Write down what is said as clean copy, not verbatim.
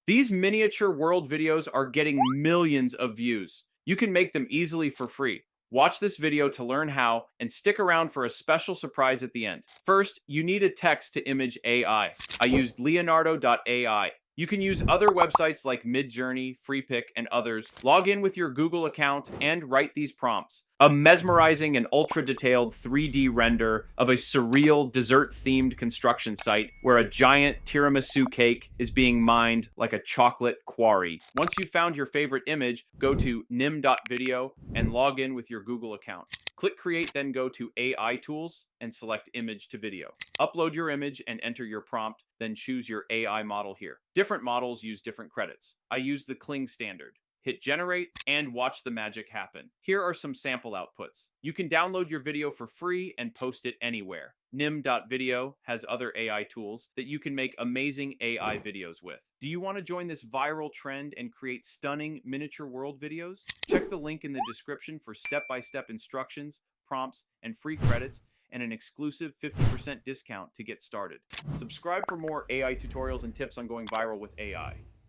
These miniature world videos are getting millions of views. You can make them easily for free. Watch this video to learn how and stick around for a special surprise at the end. First, you need a text to image AI. I used Leonardo AI. You can use other websites like Midjourney, FreePic, and others. Log in with your Google account and write these prompts. A mesmerizing and ultra-detailed 3D render of a surreal dessert-themed construction site where a giant tiramisu cake is being mined like a chocolate quarry. Once you've found your favorite image, go to nim.video and log in with your Google account. Click Create, then go to AI Tools and select Image to Video. Upload your image and enter your prompt, then choose your AI model here. Different models use different credits. I use the Kling standard. Hit generate and watch the magic happen. Here are some sample outputs. You can download your video for free and post it anywhere. Nim.video has other AI tools that you can make amazing AI videos with. Do you want to join this viral trend and create stunning miniature world videos? Check the link in the description for step-by-step instructions, prompts, and free credits, and an exclusive 50% discount to get started. Subscribe for more AI tutorials and tips on going viral with AI.